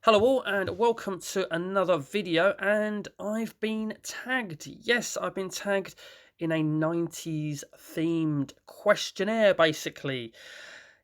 Hello all and welcome to another video, and I've been tagged. Yes, I've been tagged in a 90s themed questionnaire basically.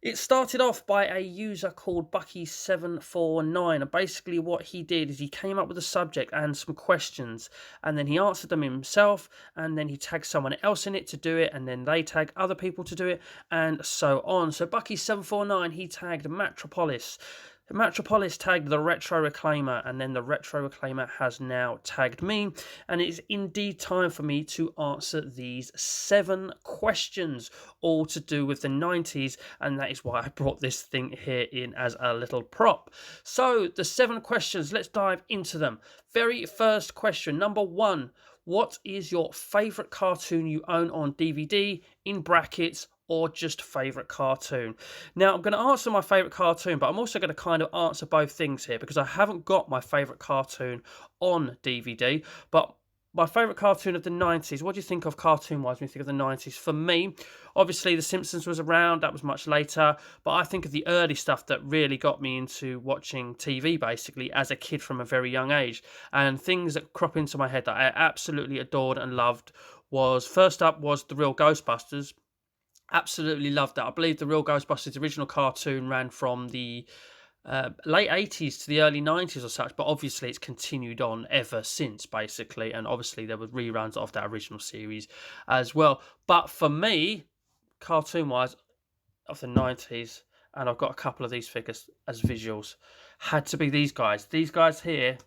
It started off by a user called Bucky749, and basically what he did is he came up with a subject and some questions, and then he answered them himself, and then he tagged someone else in it to do it, and then they tag other people to do it, and so on. So Bucky749, he tagged Matropolis. Matropolis tagged the Retro Reclaimer, and then the Retro Reclaimer has now tagged me, and it is indeed time for me to answer these 7 questions, all to do with the 90s, and that is why I brought this thing here in as a little prop. So, the 7 questions, let's dive into them. Very first question, number 1. What is your favourite cartoon you own on DVD, in brackets, or just favourite cartoon? Now, I'm going to answer my favourite cartoon, but I'm also going to kind of answer both things here because I haven't got my favourite cartoon on DVD. But my favourite cartoon of the 90s, what do you think of cartoon-wise when you think of the 90s? For me, obviously, The Simpsons was around. That was much later. But I think of the early stuff that really got me into watching TV, basically, as a kid from a very young age. And things that crop into my head that I absolutely adored and loved was, first up was The Real Ghostbusters. Absolutely loved that. I believe the Real Ghostbusters original cartoon ran from the late 80s to the early 90s or such, but obviously it's continued on ever since, basically. And obviously there were reruns of that original series as well. But for me, cartoon wise, of the 90s, and I've got a couple of these figures as visuals, had to be these guys. These guys here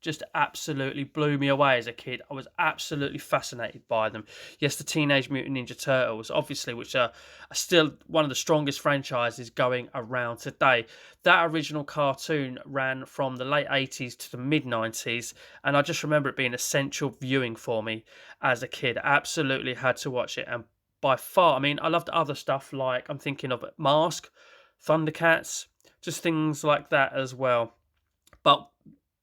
just absolutely blew me away as a kid. I was absolutely fascinated by them. Yes, the Teenage Mutant Ninja Turtles, obviously, which are still one of the strongest franchises going around today. That original cartoon ran from the late 80s to the mid 90s, and I just remember it being essential viewing for me as a kid. Absolutely had to watch it, and by far, I mean, I loved other stuff like I'm thinking of Mask, Thundercats, just things like that as well. But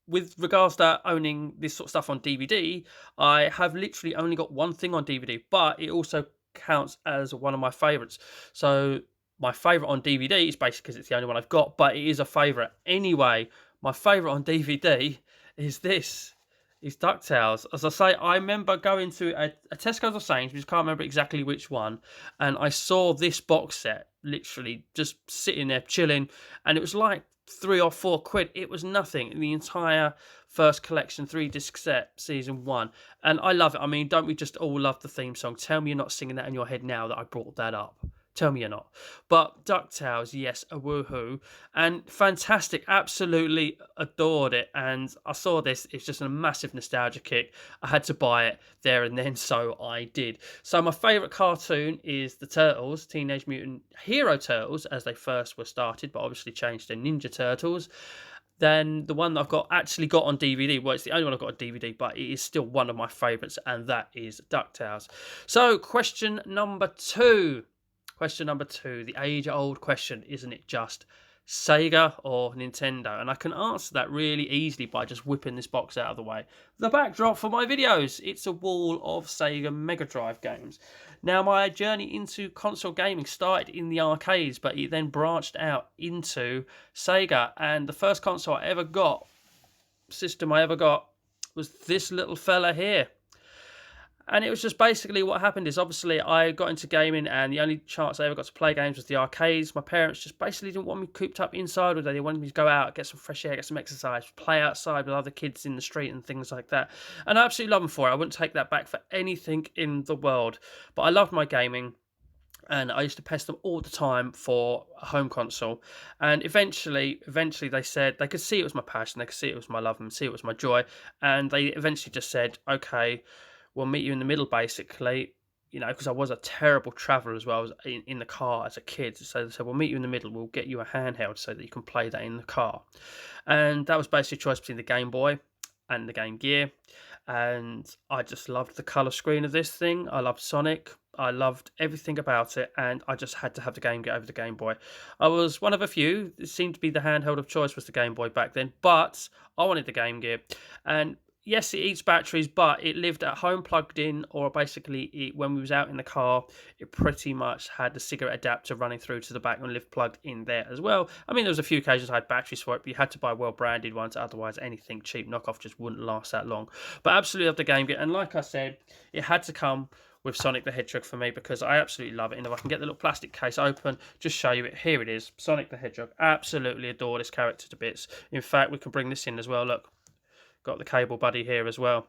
with regards to owning this sort of stuff on DVD, I have literally only got one thing on DVD, but it also counts as one of my favorites. So my favorite on DVD is basically because it's the only one I've got, but it is a favorite anyway. My favorite on DVD is this. Is DuckTales. As I say, I remember going to a Tesco's or Sainsbury's, can't remember exactly which one, and I saw this box set literally just sitting there chilling, and it was like 3 or 4 quid. It was nothing. The entire first collection, 3 disc set, season 1. And I love it. I mean, don't we just all love the theme song? Tell me you're not singing that in your head now that I brought that up. Tell me you're not. But DuckTales, yes, a woohoo. And fantastic. Absolutely adored it. And I saw this. It's just a massive nostalgia kick. I had to buy it there and then, so I did. So my favourite cartoon is the Turtles, Teenage Mutant Hero Turtles, as they first were started, but obviously changed to Ninja Turtles. Then the one that I've actually got on DVD, well, it's the only one I've got on DVD, but it is still one of my favourites, and that is DuckTales. So, question number 2. Question number 2, the age-old question, isn't it just Sega or Nintendo? And I can answer that really easily by just whipping this box out of the way. The backdrop for my videos, it's a wall of Sega Mega Drive games. Now, my journey into console gaming started in the arcades, but it then branched out into Sega. And the first console I ever got, system I ever got, was this little fella here. And it was just basically what happened is obviously I got into gaming, and the only chance I ever got to play games was the arcades. My parents just basically didn't want me cooped up inside all day. They wanted me to go out, get some fresh air, get some exercise, play outside with other kids in the street and things like that. And I absolutely love them for it. I wouldn't take that back for anything in the world. But I loved my gaming, and I used to pest them all the time for a home console. And eventually they said they could see it was my passion, they could see it was my love, and see it was my joy. And they eventually just said, okay, we'll meet you in the middle, basically. You know, because I was a terrible traveller as well. I was in the car as a kid. So they said, we'll meet you in the middle. We'll get you a handheld so that you can play that in the car. And that was basically a choice between the Game Boy and the Game Gear. And I just loved the colour screen of this thing. I loved Sonic. I loved everything about it. And I just had to have the Game Gear over the Game Boy. I was one of a few. It seemed to be the handheld of choice was the Game Boy back then. But I wanted the Game Gear. And yes, it eats batteries, but it lived at home plugged in, or basically when we was out in the car, it pretty much had the cigarette adapter running through to the back and lived plugged in there as well. I mean, there was a few occasions I had batteries for it, but you had to buy well-branded ones, otherwise anything cheap knockoff just wouldn't last that long. But absolutely love the Game Gear, and like I said, it had to come with Sonic the Hedgehog for me because I absolutely love it. And if I can get the little plastic case open, just show you it. Here it is, Sonic the Hedgehog. Absolutely adore this character to bits. In fact, we can bring this in as well. Look, got the cable buddy here as well.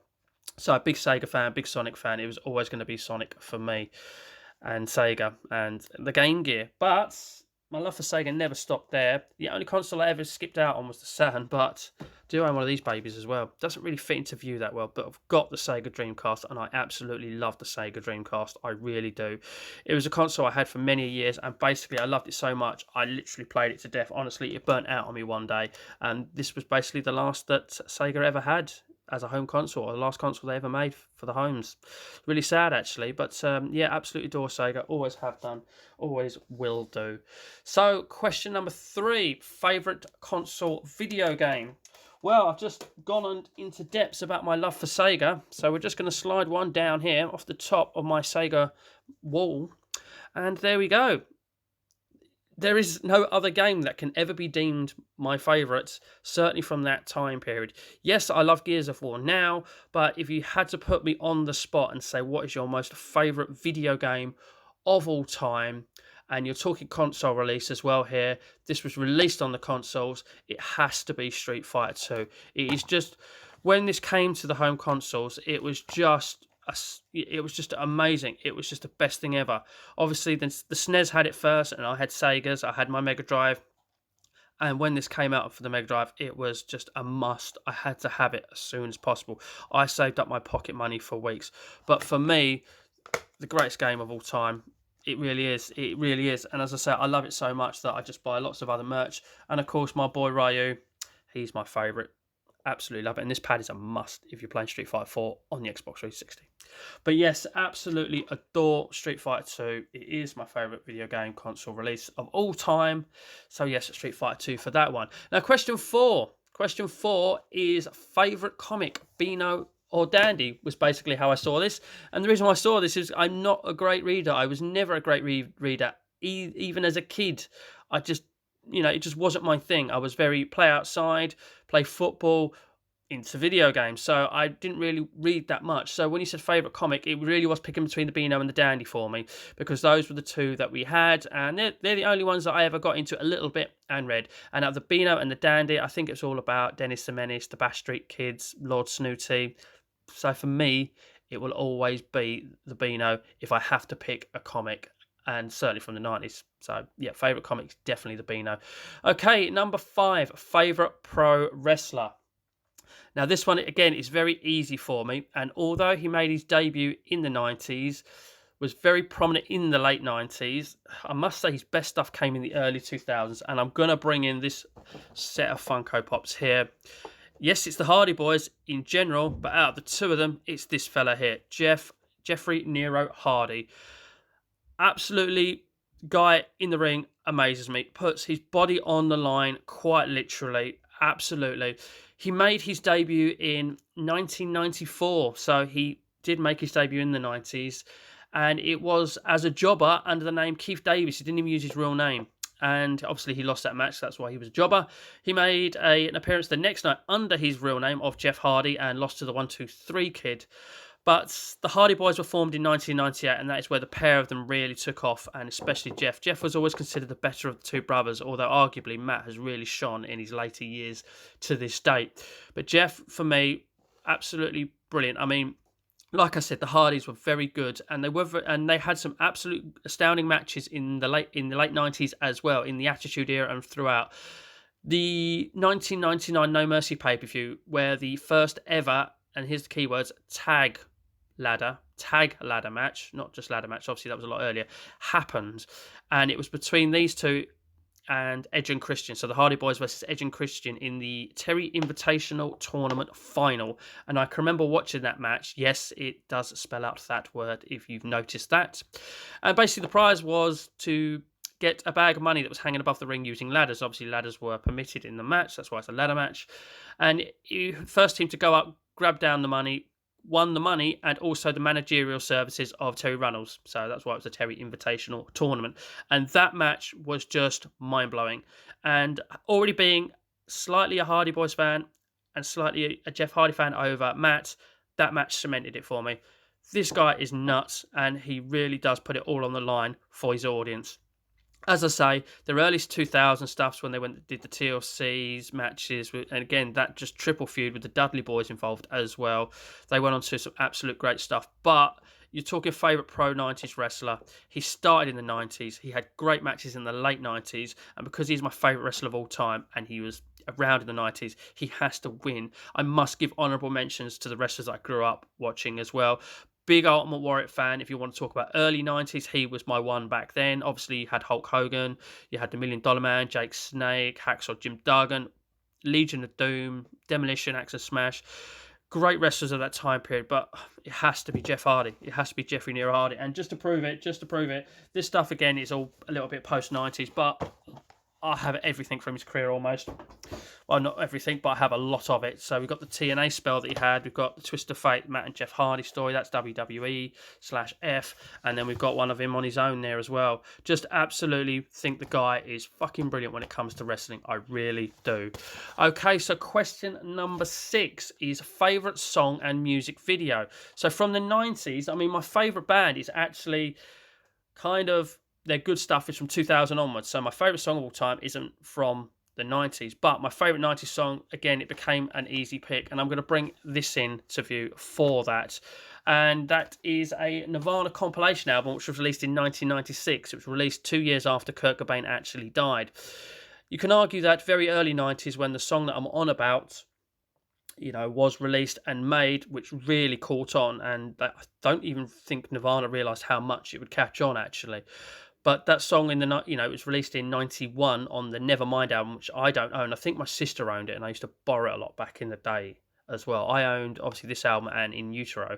So big Sega fan, big Sonic fan. It was always going to be Sonic for me, and Sega and the Game Gear. But my love for Sega never stopped there. The only console I ever skipped out on was the Saturn, but I do own one of these babies as well. Doesn't really fit into view that well, but I've got the Sega Dreamcast, and I absolutely love the Sega Dreamcast. I really do. It was a console I had for many years, and basically I loved it so much, I literally played it to death. Honestly, it burnt out on me one day, and this was basically the last that Sega ever had as a home console, or the last console they ever made for the homes. Really sad, actually, but yeah, absolutely adore Sega. Always have done, always will do. So, question number 3, favourite console video game. Well, I've just gone into depths about my love for Sega, so we're just going to slide one down here off the top of my Sega wall, and there we go. There is no other game that can ever be deemed my favourite, certainly from that time period. Yes, I love Gears of War now, but if you had to put me on the spot and say what is your most favourite video game of all time, and you're talking console release as well here, this was released on the consoles, it has to be Street Fighter 2. It is just, when this came to the home consoles, it was just amazing. It was just the best thing ever. Obviously, the SNES had it first, and I had Sega's. I had my Mega Drive, and when this came out for the Mega Drive, it was just a must. I had to have it as soon as possible. I saved up my pocket money for weeks. But for me, the greatest game of all time. It really is. It really is. And as I say, I love it so much that I just buy lots of other merch. And of course, my boy Ryu, he's my favourite. Absolutely love it. And this pad is a must if you're playing Street Fighter 4 on the Xbox 360. But yes, absolutely adore Street Fighter 2. It is my favourite video game console release of all time. So yes, Street Fighter 2 for that one. Now, question 4. Question 4 is favourite comic, Beano or Dandy, was basically how I saw this. And the reason why I saw this is I'm not a great reader. I was never a great reader, even as a kid. I just, it just wasn't my thing. I was very play outside, play football, into video games. So I didn't really read that much. So when you said favourite comic, it really was picking between the Beano and the Dandy for me, because those were the two that we had. And they're the only ones that I ever got into a little bit and read. And out of the Beano and the Dandy, I think it's all about Dennis the Menace, the Bash Street Kids, Lord Snooty. So for me, it will always be the Beano if I have to pick a comic, and certainly from the 90s. So yeah, favourite comics, definitely the Beano. Okay, number 5, favourite pro wrestler. Now this one, again, is very easy for me, and although he made his debut in the 90s, was very prominent in the late 90s, I must say his best stuff came in the early 2000s, and I'm going to bring in this set of Funko Pops here. Yes, it's the Hardy Boys in general, but out of the two of them, it's this fella here, Jeffrey Nero Hardy. Absolutely, guy in the ring amazes me. Puts his body on the line, quite literally. Absolutely. He made his debut in 1994, so he did make his debut in the 90s, and it was as a jobber under the name Keith Davis. He didn't even use his real name. And obviously he lost that match, that's why he was a jobber. He made an appearance the next night under his real name of Jeff Hardy and lost to the 1-2-3 Kid. But the Hardy Boys were formed in 1998, and that is where the pair of them really took off, and especially Jeff. Jeff was always considered the better of the two brothers, although arguably Matt has really shone in his later years to this date. But Jeff, for me, absolutely brilliant. I mean, like I said, the Hardys were very good, and they had some absolute astounding matches in the late 90s as well, in the Attitude Era and throughout. The 1999 No Mercy pay-per-view, where the first ever, and here's the keywords, tag ladder match, not just ladder match, obviously that was a lot earlier, happened, and it was between these two and Edge and Christian. So the Hardy Boys versus Edge and Christian in the Terry Invitational Tournament final. And I can remember watching that match. Yes, it does spell out that word if you've noticed that. And basically the prize was to get a bag of money that was hanging above the ring using ladders. Obviously, ladders were permitted in the match. That's why it's a ladder match. And first team to go up, grab down the money, won the money and also the managerial services of Terry Runnels. So that's why it was a Terry Invitational tournament. And that match was just mind-blowing. And already being slightly a Hardy Boys fan and slightly a Jeff Hardy fan over Matt, that match cemented it for me. This guy is nuts, and he really does put it all on the line for his audience. As I say, the earliest 2000 stuffs when they did the TLC's matches, and again, that just triple feud with the Dudley Boys involved as well. They went on to some absolute great stuff. But you're talking favourite pro 90s wrestler. He started in the 90s. He had great matches in the late 90s. And because he's my favourite wrestler of all time, and he was around in the 90s, he has to win. I must give honourable mentions to the wrestlers I grew up watching as well. Big Ultimate Warrior fan. If you want to talk about early 90s, he was my one back then. Obviously, you had Hulk Hogan, you had the $1 Million Man, Jake Snake, Hacksaw Jim Duggan, Legion of Doom, Demolition, Axe and Smash. Great wrestlers of that time period, but it has to be Jeff Hardy. It has to be Jeffrey Neal Hardy. And just to prove it, this stuff again is all a little bit post 90s, but I have everything from his career almost. Well, not everything, but I have a lot of it. So we've got the TNA spell that he had. We've got the Twist of Fate, Matt and Jeff Hardy story. That's WWE/F. And then we've got one of him on his own there as well. Just absolutely think the guy is fucking brilliant when it comes to wrestling. I really do. Okay, so question number 6 is favourite song and music video. So from the 90s, I mean, my favourite band is actually kind of... their good stuff is from 2000 onwards. So my favourite song of all time isn't from the 90s. But my favourite 90s song, again, it became an easy pick. And I'm going to bring this in to view for that. And that is a Nirvana compilation album, which was released in 1996. It was released 2 years after Kurt Cobain actually died. You can argue that very early 90s, when the song that I'm on about, was released and made, which really caught on. And I don't even think Nirvana realised how much it would catch on, actually. But that song it was released in 91 on the Nevermind album, which I don't own. I think my sister owned it, and I used to borrow it a lot back in the day as well. I owned, obviously, this album and In Utero.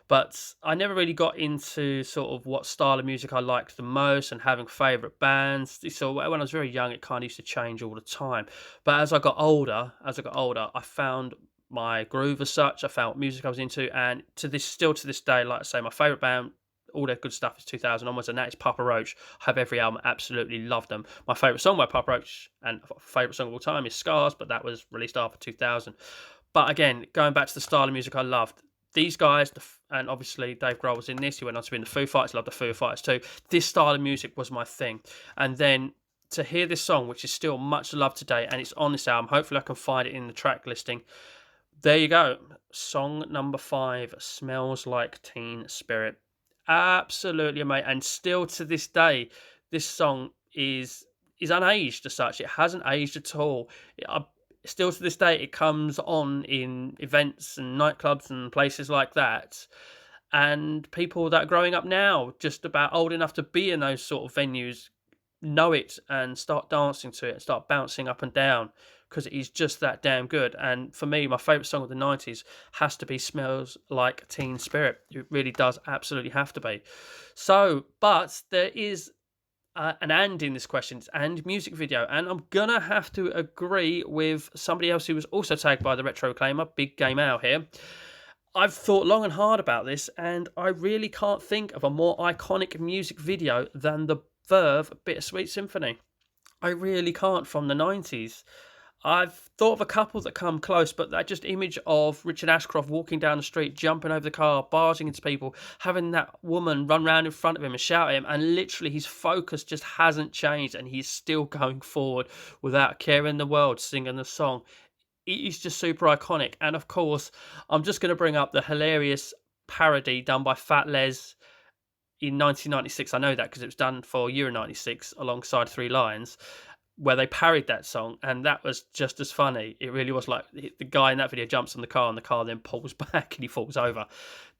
But I never really got into sort of what style of music I liked the most and having favourite bands. So when I was very young, it kind of used to change all the time. But as I got older, I found my groove as such. I found what music I was into, and to this day, like I say, my favourite band, all their good stuff is 2000 onwards, and that is Papa Roach. I have every album, absolutely love them. My favourite song by Papa Roach and favourite song of all time is Scars, but that was released after 2000. But again, going back to the style of music I loved, these guys, and obviously Dave Grohl was in this, he went on to be in the Foo Fighters, loved the Foo Fighters too. This style of music was my thing. And then to hear this song, which is still much loved today, and it's on this album, hopefully I can find it in the track listing. There you go. Song number 5, Smells Like Teen Spirit. Absolutely amazing, and still to this day, this song is unaged as such. It hasn't aged at all. Still to this day, it comes on in events and nightclubs and places like that, and people that are growing up now, just about old enough to be in those sort of venues, know it and start dancing to it and start bouncing up and down, because it is just that damn good. And for me, my favourite song of the 90s has to be Smells Like Teen Spirit. It really does absolutely have to be. So, but there is an and in this question, it's and music video. And I'm going to have to agree with somebody else who was also tagged by the Retro Reclaimer, Big Game Out here. I've thought long and hard about this, and I really can't think of a more iconic music video than the Verve Bittersweet Symphony. I really can't, from the 90s. I've thought of a couple that come close, but that just image of Richard Ashcroft walking down the street, jumping over the car, barging into people, having that woman run round in front of him and shout at him, and literally his focus just hasn't changed, and he's still going forward without caring in the world, singing the song. It is just super iconic. And of course, I'm just going to bring up the hilarious parody done by Fat Les in 1996. I know that because it was done for Euro 96 alongside Three Lions, where they parried that song, and that was just as funny. It really was. Like, the guy in that video jumps on the car, and the car then pulls back and he falls over.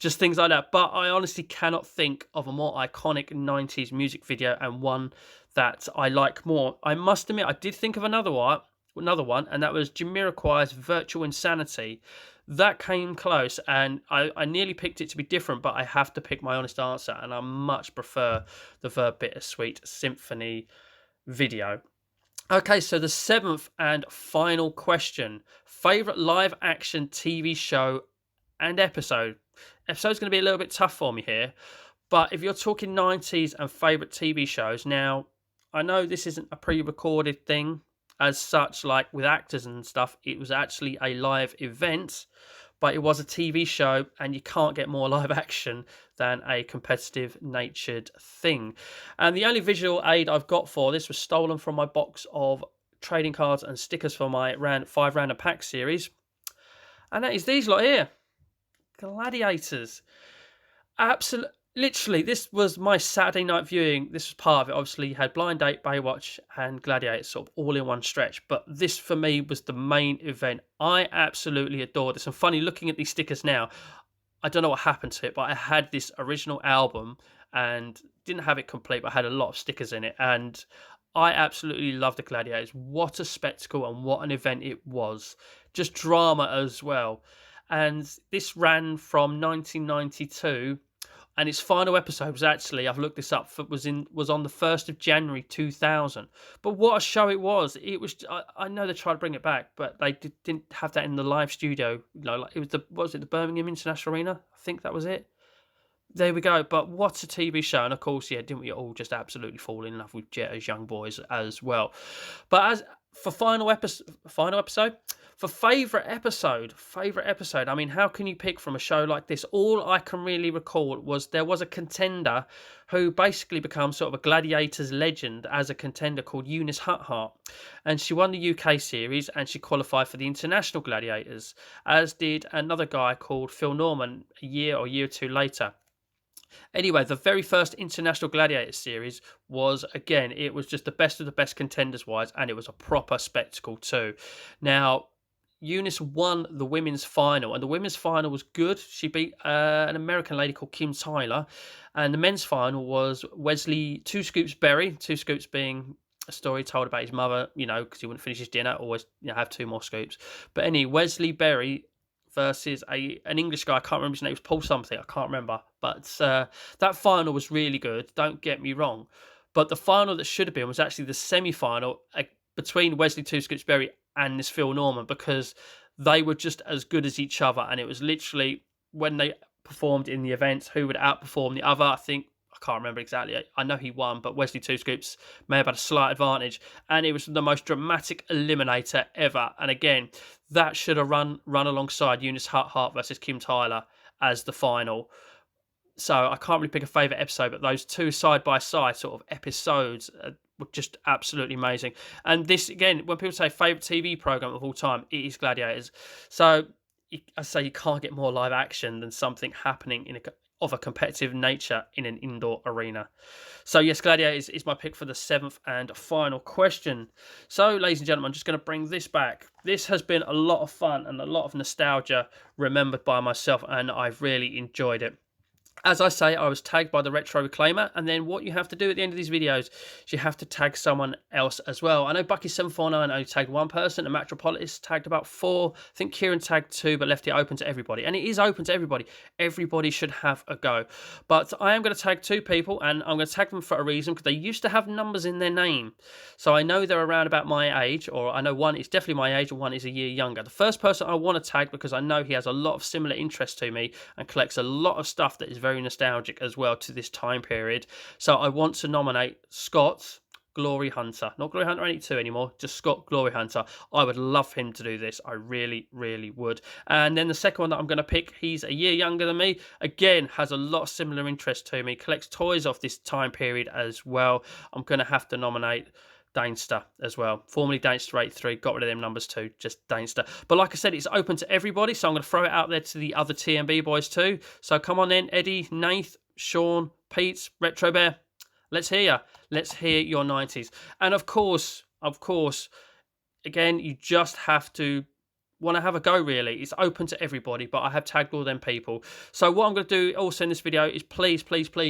Just things like that. But I honestly cannot think of a more iconic 90s music video, and one that I like more. I must admit, I did think of another one, and that was Jamiroquai's Virtual Insanity. That came close, and I nearly picked it to be different, but I have to pick my honest answer, and I much prefer the Verve Bittersweet Symphony video. Okay, so the seventh and final question. Favorite live action TV show and episode. Episode's going to be a little bit tough for me here, but if you're talking 90s and favorite TV shows, now I know this isn't a pre-recorded thing as such, like with actors and stuff. It was actually a live event, but it was a TV show, and you can't get more live action than a competitive natured thing. And the only visual aid I've got for this was stolen from my box of trading cards and stickers for my 5 random pack series, and that is these lot here. Gladiators. Absolutely. Literally, this was my Saturday night viewing. This was part of it. Obviously, you had Blind Date, Baywatch, and Gladiators sort of all in one stretch. But this, for me, was the main event. I absolutely adored this. And funny, looking at these stickers now, I don't know what happened to it, but I had this original album and didn't have it complete, but I had a lot of stickers in it. And I absolutely loved the Gladiators. What a spectacle and what an event it was. Just drama as well. And this ran from 1992, and its final episode was actually, I've looked this up, was on the 1st of January 2000. But what a show it was! It was. I know they tried to bring it back, but they didn't have that in the live studio. You know, like it was the Birmingham International Arena? I think that was it. There we go. But what a TV show. And of course, yeah, didn't we all just absolutely fall in love with Jet as young boys as well? But as for final episode, for favourite episode, I mean, how can you pick from a show like this? All I can really recall was there was a contender who basically becomes sort of a Gladiators legend as a contender called Eunice Huthart. And she won the UK series and she qualified for the International Gladiators, as did another guy called Phil Norman a year or two later. Anyway, the very first International Gladiator series was, again, it was just the best of the best contenders wise, and it was a proper spectacle too. Now, Eunice won the women's final, and the women's final was good. She beat an American lady called Kim Tyler, and the men's final was Wesley Two Scoops Berry, Two Scoops being a story told about his mother, you know, because he wouldn't finish his dinner, always, you know, have 2 more scoops. But anyway, Wesley Berry versus an English guy. I can't remember his name. It was Paul something. I can't remember. But that final was really good. Don't get me wrong. But the final that should have been was actually the semi-final between Wesley Two Scoops Berry and this Phil Norman, because they were just as good as each other. And it was literally when they performed in the events, who would outperform the other. I can't remember exactly. I know he won, but Wesley Two Scoops may have had a slight advantage. And it was the most dramatic eliminator ever. And again, that should have run alongside Eunice Huthart versus Kim Tyler as the final. So I can't really pick a favourite episode, but those two side-by-side sort of episodes were just absolutely amazing. And this, again, when people say favourite TV programme of all time, it is Gladiators. So I say you can't get more live action than something happening of a competitive nature in an indoor arena. So yes, Gladiators is my pick for the 7th and final question. So ladies and gentlemen, I'm just going to bring this back. This has been a lot of fun and a lot of nostalgia remembered by myself, and I've really enjoyed it. As I say, I was tagged by the Retro Reclaimer, and then what you have to do at the end of these videos is you have to tag someone else as well. I know Bucky749 only tagged 1 person, and Matropolis tagged about 4. I think Kieran tagged 2, but left it open to everybody. And it is open to everybody. Everybody should have a go. But I am going to tag 2 people, and I'm going to tag them for a reason, because they used to have numbers in their name. So I know they're around about my age, or I know one is definitely my age, and one is a year younger. The first person I want to tag, because I know he has a lot of similar interests to me, and collects a lot of stuff that is very nostalgic as well to this time period. So I want to nominate Scott Glory Hunter. Not Glory Hunter 82 anymore, just Scott Glory Hunter. I would love him to do this. I really, really would. And then the second one that I'm going to pick, he's a year younger than me. Again, has a lot of similar interests to me. Collects toys off this time period as well. I'm going to have to nominate Dainster as well. Formerly Dainster 83, got rid of them numbers too, just Dainster. But like I said, it's open to everybody, so I'm going to throw it out there to the other TMB boys too. So come on in, Eddie, Nath, Sean, Pete, Retro Bear. Let's hear you. Let's hear your 90s. And of course, again, you just have to want to have a go. Really, it's open to everybody, but I have tagged all them people. So what I'm going to do also in this video is please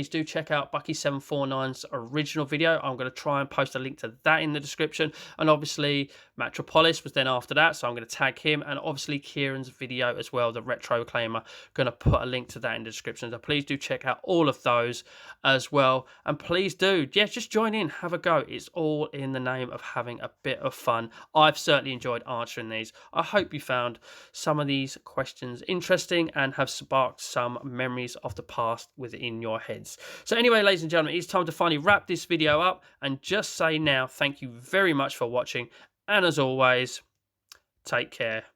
do check out Bucky749's original video. I'm going to try and post a link to that in the description, and obviously Matropolis was then after that, so I'm going to tag him, and obviously Kieran's video as well, the retro claimer. Going to put a link to that in the description, so please do check out all of those as well, and please do, yeah, just join in, have a go. It's all in the name of having a bit of fun. I've certainly enjoyed answering these. I hope you found some of these questions interesting and have sparked some memories of the past within your heads. So anyway, ladies and gentlemen, it's time to finally wrap this video up and just say now, thank you very much for watching, and as always, take care.